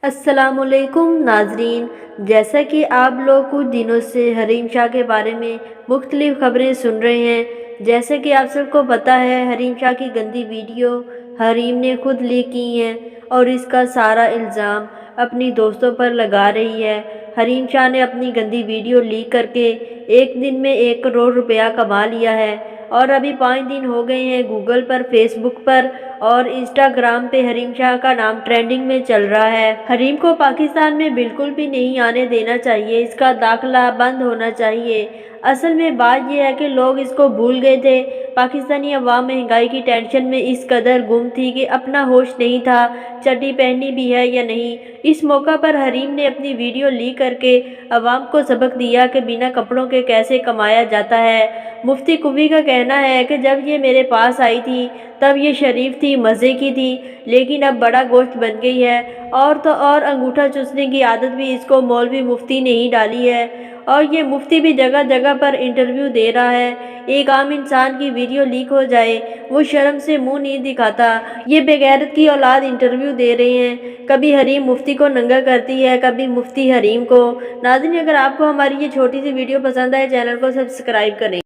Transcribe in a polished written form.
السلام علیکم ناظرین، جیسا کہ آپ لوگ کچھ دنوں سے حریم شاہ کے بارے میں مختلف خبریں سن رہے ہیں۔ جیسا کہ آپ سب کو پتہ ہے، حریم شاہ کی گندی ویڈیو حریم نے خود لیک کی ہیں اور اس کا سارا الزام اپنی دوستوں پر لگا رہی ہے۔ حریم شاہ نے اپنی گندی ویڈیو لیک کر کے ایک دن میں 1 کروڑ روپیہ کما لیا ہے اور ابھی 5 دن ہو گئے ہیں گوگل پر، فیس بک پر اور انسٹاگرام پہ حریم شاہ کا نام ٹرینڈنگ میں چل رہا ہے۔ حریم کو پاکستان میں بالکل بھی نہیں آنے دینا چاہیے، اس کا داخلہ بند ہونا چاہیے۔ اصل میں بات یہ ہے کہ لوگ اس کو بھول گئے تھے۔ پاکستانی عوام مہنگائی کی ٹینشن میں اس قدر گم تھی کہ اپنا ہوش نہیں تھا چڈی پہننی بھی ہے یا نہیں۔ اس موقع پر حریم نے اپنی ویڈیو لیک کر کے عوام کو سبق دیا کہ بنا کپڑوں کے کیسے کمایا جاتا ہے۔ مفتی کوی کا کہنا ہے کہ جب یہ میرے پاس آئی تھی تب یہ شریف تھی، مزے کی تھی، لیکن اب بڑا گوشت بن گئی ہے۔ اور تو اور انگوٹھا چوسنے کی عادت بھی اس کو مولوی مفتی نے ہی ڈالی ہے اور یہ مفتی بھی جگہ جگہ پر انٹرویو دے رہا ہے۔ ایک عام انسان کی ویڈیو لیک ہو جائے، وہ شرم سے منہ نہیں دکھاتا، یہ بے غیرت کی اولاد انٹرویو دے رہے ہیں۔ کبھی حریم مفتی کو ننگا کرتی ہے، کبھی مفتی حریم کو۔ ناظرین، اگر آپ کو ہماری یہ چھوٹی سی ویڈیو پسند آئے، چینل کو سبسکرائب کریں۔